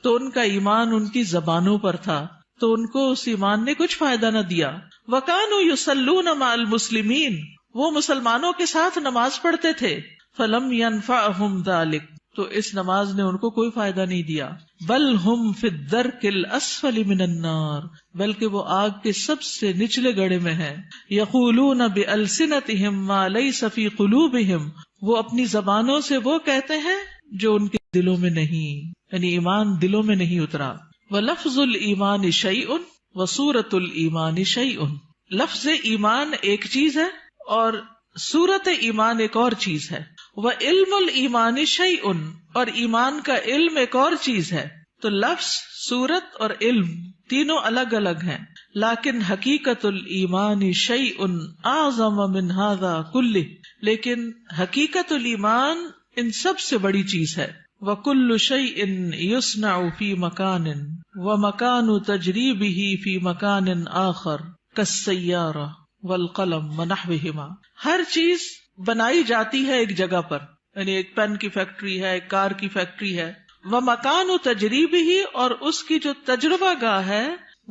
تو ان کا ایمان ان کی زبانوں پر تھا تو ان کو اس ایمان نے کچھ فائدہ نہ دیا. وَكَانُوا يُصَلُّونَ مَعَ الْمُسْلِمِينَ، وہ مسلمانوں کے ساتھ نماز پڑھتے تھے. فَلَمْ يَنْفَعْهُمْ ذَلِكَ، تو اس نماز نے ان کو کوئی فائدہ نہیں دیا. بل ہم فی الدرک الاسفل من النار، بلکہ وہ آگ کے سب سے نچلے گڑھے میں ہیں. یقولون بألسنتہم ما لیس فی قلوبہم، وہ اپنی زبانوں سے وہ کہتے ہیں جو ان کے دلوں میں نہیں، یعنی ایمان دلوں میں نہیں اترا. وَلَفْظُ الْإِيمَانِ شَيْءٌ وَصُورَةُ الْإِيمَانِ شَيْءٌ، لفظ ایمان ایک چیز ہے اور صورت ایمان ایک اور چیز ہے. وَعِلْمُ الْإِيمَانِ شَيْءٌ، اور ایمان کا علم ایک اور چیز ہے. تو لفظ، صورت اور علم تینوں الگ الگ ہیں، لیکن حقیقت الایمان شیء اعظم من هذا کلہ، لیکن حقیقت الایمان ان سب سے بڑی چیز ہے. وَكُلُّ شَيْءٍ يُصْنَعُ فِي مَكَانٍ وَمَكَانُ تَجْرِيبِهِ فِي مَكَانٍ آخر كَالسَّيَّارَةِ وَالْقَلَمِ وَنَحْوِهِمَا، ہر چیز بنائی جاتی ہے ایک جگہ پر، یعنی ایک پین کی فیکٹری ہے، ایک کار کی فیکٹری ہے. وَمَكَانُ تَجْرِيبِهِ، اور اس کی جو تجربہ گاہ ہے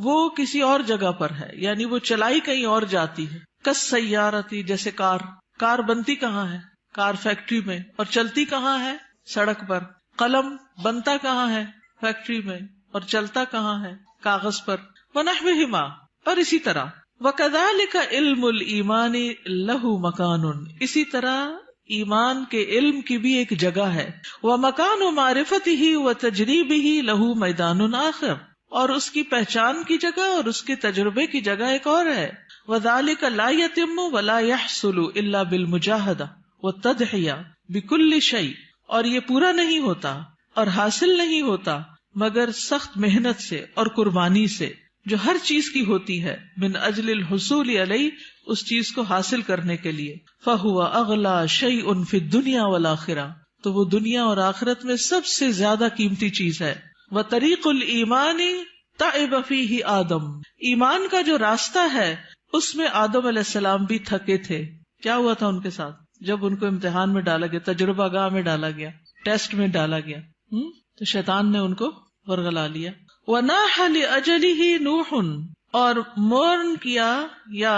وہ کسی اور جگہ پر ہے، یعنی وہ چلائی کہیں اور جاتی ہے. كَالسَّيَّارَةِ، جیسے کار بنتی کہاں ہے؟ کار فیکٹری میں، اور چلتی کہاں ہے؟ سڑک پر. قلم بنتا کہاں ہے؟ فیکٹری میں، اور چلتا کہاں ہے؟ کاغذ پر. وَنَحْوِهِمَا، اور اسی طرح. وَكَذَلِكَ عِلْمُ الْإِيمَانِ لَهُ مَكَانٌ، اسی طرح ایمان کے علم کی بھی ایک جگہ ہے. وَمَكَانُ مَعْرِفَتِهِ وَتَجْرِيبِهِ لَهُ مَيْدَانٌ آخر، اور اس کی پہچان کی جگہ اور اس کے تجربے کی جگہ ایک اور ہے. وَذَلِكَ لَا يَتِمُّ وَلَا يَحْصُلُ إِلَّا بِالْمُجَاهَدَةِ وَالتَّضْحِيَةِ بِكُلِّ شَيْءٍ، اور یہ پورا نہیں ہوتا اور حاصل نہیں ہوتا مگر سخت محنت سے اور قربانی سے، جو ہر چیز کی ہوتی ہے، من اجل الحصول علیہ، اس چیز کو حاصل کرنے کے لیے. فَهُوَ أَغْلَى شَيْءٌ فِي الدُّنْيَا وَالْآخِرَةِ، تو وہ دنیا اور آخرت میں سب سے زیادہ قیمتی چیز ہے. وَطَرِيقُ الْإِيمَانِ تَعِبَ فِيهِ آدم، ایمان کا جو راستہ ہے اس میں آدم علیہ السلام بھی تھکے تھے. کیا ہوا تھا ان کے ساتھ؟ جب ان کو امتحان میں ڈالا گیا، تجربہ گاہ میں ڈالا گیا، ٹیسٹ میں ڈالا گیا، تو شیطان نے ان کو ورغلا لیا. وَنَاحَ لِأَجَلِهِ نُوحٌ، اور مورن کیا یا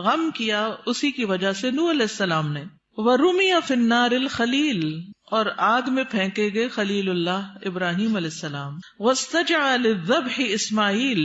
غم کیا اسی کی وجہ سے نوح علیہ السلام نے. وَرُمِيَ فِي النَّارِ الْخَلِيلِ، اور آگ میں پھینکے گئے خلیل اللہ ابراہیم علیہ السلام. وَاسْتَجَعَ لِلذَّبْحِ اسماعیل،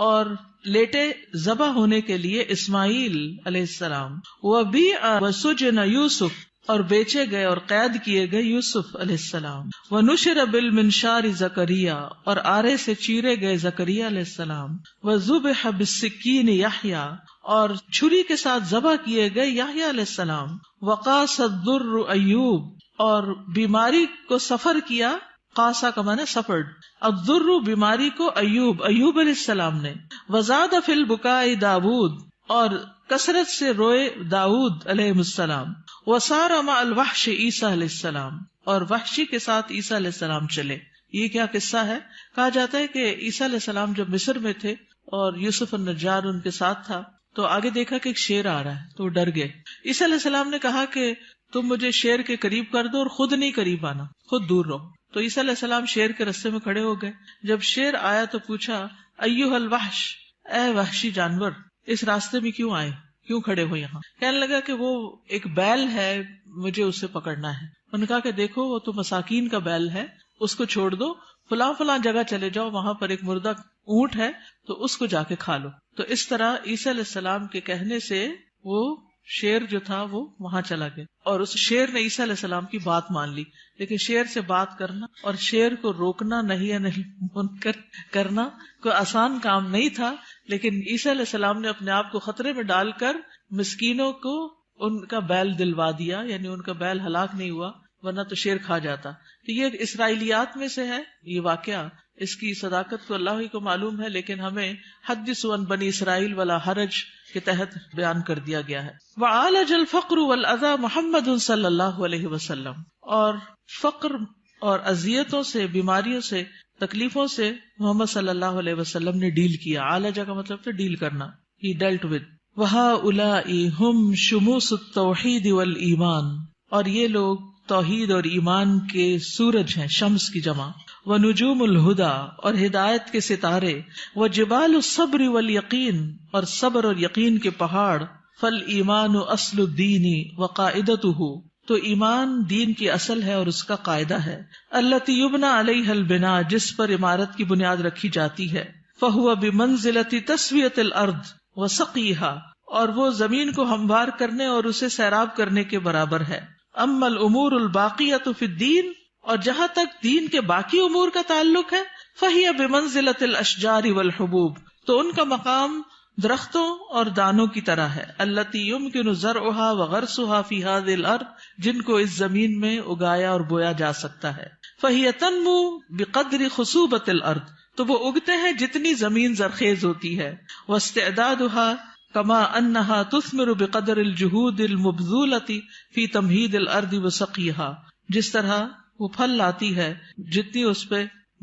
اور لیٹے ذبح ہونے کے لیے اسماعیل علیہ السلام. وَبِيعَ وَسُجِنَ یوسف، اور بیچے گئے اور قید کیے گئے یوسف علیہ السلام. وَنُشِرَ بِالْمِنشَارِ زکریا، اور آرے سے چیرے گئے زکریا علیہ السلام. وَذُبِحَ بِالسِّكِّينِ یحییٰ، اور چھری کے ساتھ ذبح کیے گئے یحییٰ علیہ السلام. وَقَاسَ الضُّرُّ ایوب، اور بیماری کو سفر کیا، قاسا کا معنی سفرڈ، الضر بیماری کو ایوب علیہ السلام نے. وزاد فی البکاء داود، اور کثرت سے روئے داود علیہ السلام. وسار مع الوحش عیسیٰ علیہ السلام، اور وحشی کے ساتھ عیسیٰ علیہ السلام چلے. یہ کیا قصہ ہے؟ کہا جاتا ہے کہ عیسیٰ علیہ السلام جب مصر میں تھے اور یوسف النجار ان کے ساتھ تھا، تو آگے دیکھا کہ ایک شیر آ رہا ہے تو وہ ڈر گئے. عیسیٰ علیہ السلام نے کہا کہ تم مجھے شیر کے قریب کر دو اور خود نہیں قریب آنا، خود دور رہو. تو عیسیٰ علیہ السلام شیر کے رستے میں کھڑے ہو گئے. جب شیر آیا تو پوچھا ایھا الوحش، اے وحشی جانور، اس راستے میں کیوں آئے، کیوں کھڑے ہو یہاں؟ کہنے لگا کہ وہ ایک بیل ہے، مجھے اسے پکڑنا ہے. انہوں نے کہا کہ دیکھو وہ تو مساکین کا بیل ہے، اس کو چھوڑ دو، فلاں فلاں جگہ چلے جاؤ، وہاں پر ایک مردہ اونٹ ہے تو اس کو جا کے کھا لو. تو اس طرح عیسیٰ علیہ السلام کے کہنے سے وہ شیر جو تھا وہ وہاں چلا گیا، اور اس شیر نے عیسیٰ علیہ السلام کی بات مان لی. لیکن شیر سے بات کرنا اور شیر کو روکنا نہیں منکر کرنا کوئی آسان کام نہیں تھا. لیکن عیسیٰ علیہ السلام نے اپنے آپ کو خطرے میں ڈال کر مسکینوں کو ان کا بیل دلوا دیا، یعنی ان کا بیل ہلاک نہیں ہوا، ورنہ تو شیر کھا جاتا. تو یہ اسرائیلیات میں سے ہے یہ واقعہ. اس کی صداقت تو اللہ ہی کو معلوم ہے، لیکن ہمیں حدثوا عن بنی اسرائیل ولا حرج کے تحت بیان کر دیا گیا ہے. وعالج الفقر والاذى محمد صلی اللہ علیہ وسلم، اور فقر اور اذیتوں سے، بیماریوں سے، تکلیفوں سے محمد صلی اللہ علیہ وسلم نے ڈیل کیا. عالجہ کا مطلب تھا ڈیل کرنا، ہی ڈیلٹ ود. وہؤلاء ہم شموس التوحید والایمان، اور یہ لوگ توحید اور ایمان کے سورج ہیں، شمس کی جمع. ونجوم الہدا، اور ہدایت کے ستارے. وجبال الصبر والیقین، اور صبر اور یقین کے پہاڑ. فالایمان اصل الدین وقاعدتہ، تو ایمان دین کی اصل ہے اور اس کا قاعدہ ہے. التی یبنى علیہ البناء، جس پر عمارت کی بنیاد رکھی جاتی ہے. فہو بمنزلۃ تسویۃ الارض وسقیھا، اور وہ زمین کو ہموار کرنے اور اسے سیراب کرنے کے برابر ہے. اما الامور الباقیۃ فی الدین، اور جہاں تک دین کے باقی امور کا تعلق ہے، فہی بمنزلۃ الاشجار والحبوب، تو ان کا مقام درختوں اور دانوں کی طرح ہے. التی یمکن زرعها وغرسها فی هذه الارض، جن کو اس زمین میں اگایا اور بویا جا سکتا ہے. فہی تنمو بقدر خصوبۃ الارض، تو وہ اگتے ہیں جتنی زمین زرخیز ہوتی ہے. واستعدادها کما انها تثمر بقدر الجهود المبذولۃ فی تمہید الارض وسقیها، جس طرح وہ پھل لاتی ہے جتنی اس پہ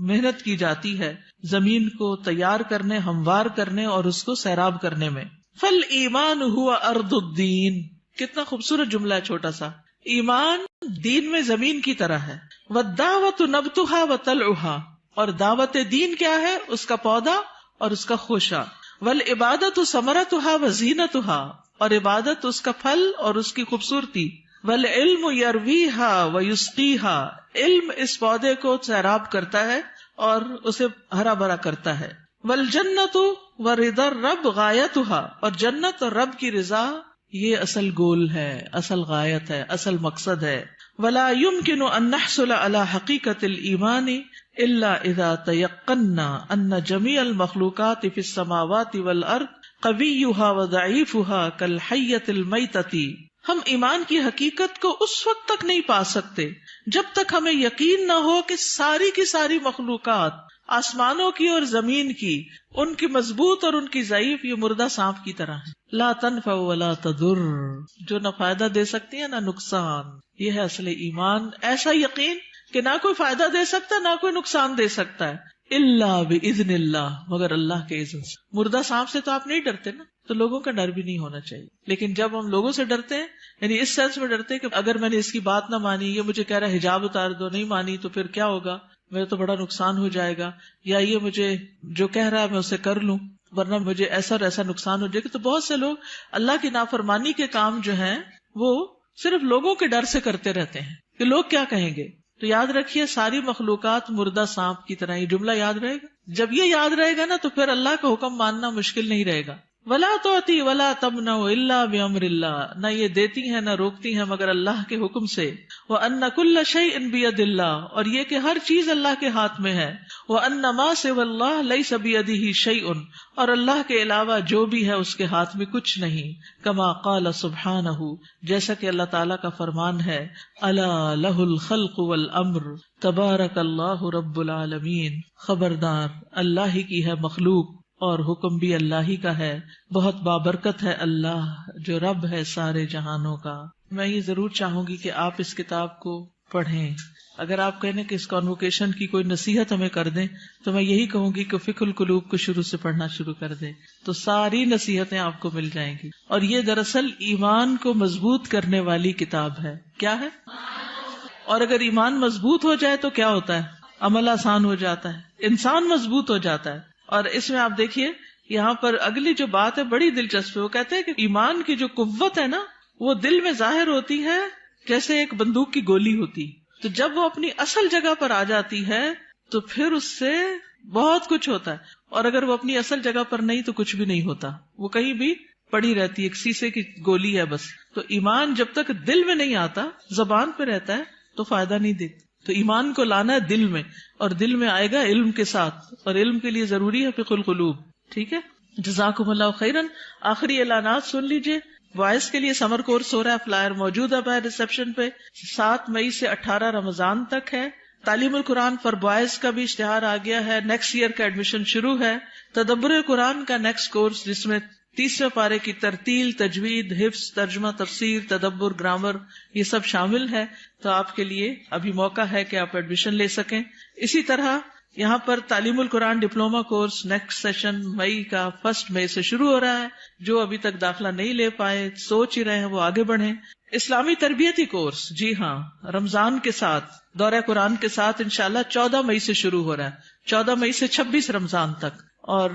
محنت کی جاتی ہے زمین کو تیار کرنے، ہموار کرنے اور اس کو سیراب کرنے میں. فالایمان هو ارض الدین، کتنا خوبصورت جملہ ہے چھوٹا سا. ایمان دین میں زمین کی طرح ہے. والدعوۃ نبتها وطلعها، اور دعوت دین کیا ہے؟ اس کا پودا اور اس کا خوشہ. والعبادۃ ثمرتها وزینتها، اور عبادت اس کا پھل اور اس کی خوبصورتی. والعلم یرویہا ویسقیہا، علم اس پودے کو سیراب کرتا ہے اور اسے ہرا بھرا کرتا ہے. والجنت ورضا الرب غایتھا، اور جنت اور رب کی رضا یہ اصل گول ہے، اصل غایت ہے، اصل مقصد ہے. ولا يمكن ان نحصل على حقیقت الایمان الا اذا تیقنا ان جميع المخلوقات في السماوات والارض قویھا وضعیفھا کالحیۃ المیتۃ. ہم ایمان کی حقیقت کو اس وقت تک نہیں پا سکتے جب تک ہمیں یقین نہ ہو کہ ساری کی ساری مخلوقات، آسمانوں کی اور زمین کی، ان کی مضبوط اور ان کی ضعیف یہ مردہ سانپ کی طرح ہے. لا تنفع ولا تضر، جو نہ فائدہ دے سکتی ہے نہ نقصان. یہ ہے اصل ایمان، ایسا یقین کہ نہ کوئی فائدہ دے سکتا نہ کوئی نقصان دے سکتا ہے، الا باذن اللہ، مگر اللہ کے اذن سے. مردہ سانپ سے تو آپ نہیں ڈرتے نا، تو لوگوں کا ڈر بھی نہیں ہونا چاہیے. لیکن جب ہم لوگوں سے ڈرتے ہیں، یعنی اس سینس میں ڈرتے ہیں کہ اگر میں نے اس کی بات نہ مانی، یہ مجھے کہہ رہا ہے حجاب اتار دو، نہیں مانی تو پھر کیا ہوگا، میرا تو بڑا نقصان ہو جائے گا، یا یہ مجھے جو کہہ رہا ہے میں اسے کر لوں ورنہ مجھے ایسا اور ایسا نقصان ہو جائے گا. تو بہت سے لوگ اللہ کی نافرمانی کے کام جو ہیں وہ صرف لوگوں کے ڈر سے کرتے رہتے ہیں کہ لوگ کیا کہیں گے. تو یاد رکھیے ساری مخلوقات مردہ سانپ کی طرح. یہ جملہ یاد رہے گا. جب یہ یاد رہے گا نا تو پھر اللہ کا حکم ماننا مشکل نہیں رہے گا. ولا تؤتی ولا تمنع الا بامر اللہ، نہ یہ دیتی ہیں نہ روکتی ہیں مگر اللہ کے حکم سے. وان کل شیء بید اللہ، اور یہ کہ ہر چیز اللہ کے ہاتھ میں ہے. وان ما سوى اللہ لیس بیدہ شیء، اور اللہ کے علاوہ جو بھی ہے اس کے ہاتھ میں کچھ نہیں. کما قال سبحانہ، جیسا کہ اللہ تعالیٰ کا فرمان ہے، الا لہ الخلق والامر تبارک اللہ رب العالمین. خبردار، اللہ ہی کی ہے مخلوق اور حکم بھی اللہ ہی کا ہے. بہت بابرکت ہے اللہ جو رب ہے سارے جہانوں کا. میں یہ ضرور چاہوں گی کہ آپ اس کتاب کو پڑھیں. اگر آپ کہنے کہ اس کانوکیشن کی کوئی نصیحت ہمیں کر دیں تو میں یہی کہوں گی کہ فقہ القلوب کو شروع سے پڑھنا شروع کر دیں تو ساری نصیحتیں آپ کو مل جائیں گی. اور یہ دراصل ایمان کو مضبوط کرنے والی کتاب ہے. کیا ہے؟ اور اگر ایمان مضبوط ہو جائے تو کیا ہوتا ہے؟ عمل آسان ہو جاتا ہے، انسان مضبوط ہو جاتا ہے. اور اس میں آپ دیکھیے یہاں پر اگلی جو بات ہے بڑی دلچسپ ہے. وہ کہتے ہیں کہ ایمان کی جو قوت ہے نا وہ دل میں ظاہر ہوتی ہے جیسے ایک بندوق کی گولی ہوتی. تو جب وہ اپنی اصل جگہ پر آ جاتی ہے تو پھر اس سے بہت کچھ ہوتا ہے. اور اگر وہ اپنی اصل جگہ پر نہیں تو کچھ بھی نہیں ہوتا، وہ کہیں بھی پڑی رہتی ہے، ایک شیشے کی گولی ہے بس. تو ایمان جب تک دل میں نہیں آتا، زبان پہ رہتا ہے تو فائدہ نہیں دیتا. تو ایمان کو لانا ہے دل میں، اور دل میں آئے گا علم کے ساتھ، اور علم کے لیے ضروری ہے فقہ القلوب. ٹھیک ہے، جزاکم اللہ خیرن. آخری اعلانات سن لیجئے. وائس کے لیے سمر کورس ہو رہا ہے، فلائر موجود ہے ریسپشن پہ. 7 مئی سے 18 رمضان تک ہے. تعلیم القرآن فار بوائز کا بھی اشتہار آ گیا ہے. نیکسٹ ایئر کا ایڈمیشن شروع ہے. تدبر قرآن کا نیکسٹ کورس جس میں 30ویں پارے کی ترتیل، تجوید، حفظ، ترجمہ، تفسیر، تدبر، گرامر یہ سب شامل ہے. تو آپ کے لیے ابھی موقع ہے کہ آپ ایڈمیشن لے سکیں. اسی طرح یہاں پر تعلیم القرآن ڈپلوما کورس نیکسٹ سیشن مئی کا 1 مئی سے شروع ہو رہا ہے. جو ابھی تک داخلہ نہیں لے پائے، سوچ ہی رہے ہیں، وہ آگے بڑھیں. اسلامی تربیتی کورس، جی ہاں، رمضان کے ساتھ دورہ قرآن کے ساتھ انشاءاللہ 14 مئی سے شروع ہو رہا ہے، 14 مئی سے 26 رمضان تک. اور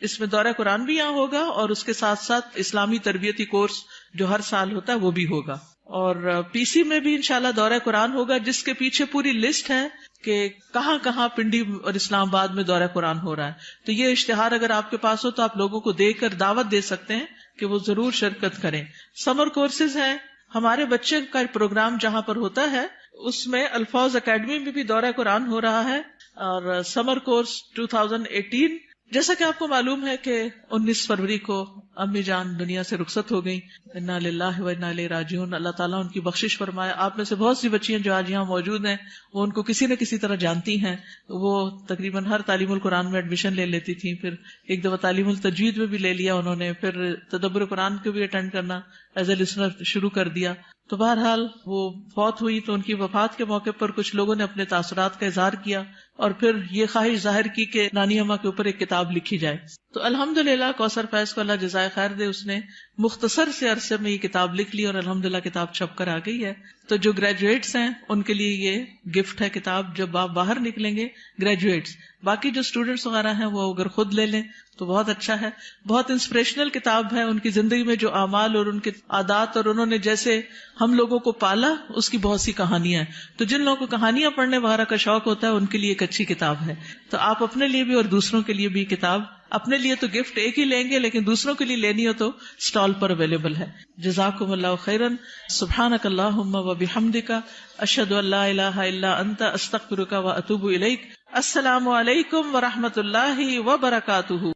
اس میں دورہ قرآن بھی یہاں ہوگا اور اس کے ساتھ ساتھ اسلامی تربیتی کورس جو ہر سال ہوتا ہے وہ بھی ہوگا. اور پی سی میں بھی انشاءاللہ دورہ قرآن ہوگا جس کے پیچھے پوری لسٹ ہے کہ کہاں کہاں پنڈی اور اسلام آباد میں دورہ قرآن ہو رہا ہے. تو یہ اشتہار اگر آپ کے پاس ہو تو آپ لوگوں کو دے کر دعوت دے سکتے ہیں کہ وہ ضرور شرکت کریں. سمر کورسز ہیں ہمارے بچے کا پروگرام جہاں پر ہوتا ہے اس میں الفاظ اکیڈمی میں بھی دورہ قرآن ہو رہا ہے. اور سمر کورس 2018 جیسا کہ آپ کو معلوم ہے کہ 19 فروری کو امی جان دنیا سے رخصت ہو گئی. انا للہ و انا الیہ راجعون. اللہ تعالیٰ ان کی بخشش فرمائے. آپ میں سے بہت سی بچیاں جو آج یہاں موجود ہیں وہ ان کو کسی نہ کسی طرح جانتی ہیں. وہ تقریباً ہر تعلیم القرآن میں ایڈمیشن لے لیتی تھیں، پھر ایک دفعہ تعلیم التجوید میں بھی لے لیا انہوں نے، پھر تدبر قرآن کو بھی اٹینڈ کرنا ایز اے لسنر شروع کر دیا. تو بہرحال وہ فوت ہوئی تو ان کی وفات کے موقع پر کچھ لوگوں نے اپنے تاثرات کا اظہار کیا. اور پھر یہ خواہش ظاہر کی کہ نانی اماں کے اوپر ایک کتاب لکھی جائے. تو الحمدللہ کوثر فیض کو اللہ جزائے خیر دے، اس نے مختصر سے عرصے میں یہ کتاب لکھ لی اور الحمدللہ کتاب چھپ کر آ گئی ہے. تو جو گریجویٹس ہیں ان کے لیے یہ گفٹ ہے کتاب، جب آپ باہر نکلیں گے گریجویٹس. باقی جو اسٹوڈینٹس وغیرہ ہیں وہ اگر خود لے لیں تو بہت اچھا ہے. بہت انسپریشنل کتاب ہے، ان کی زندگی میں جو اعمال اور ان کے عادات اور انہوں نے جیسے ہم لوگوں کو پالا اس کی بہت سی کہانیاں ہیں. تو جن لوگوں کو کہانیاں پڑھنے وغیرہ کا شوق ہوتا ہے ان کے لیے ایک اچھی کتاب ہے. تو آپ اپنے لیے بھی اور دوسروں کے لیے بھی کتاب، اپنے لیے تو گفٹ ایک ہی لیں گے لیکن دوسروں کے لیے لینی ہو تو اسٹال پر اویلیبل ہے. جزاکم اللہ خیرا. سبحانک اللہم و بحمدک، اشہد ان لا الہ الا انت، استغفرک و اتوب الیک. السلام علیکم و رحمۃ اللہ وبرکاتہ.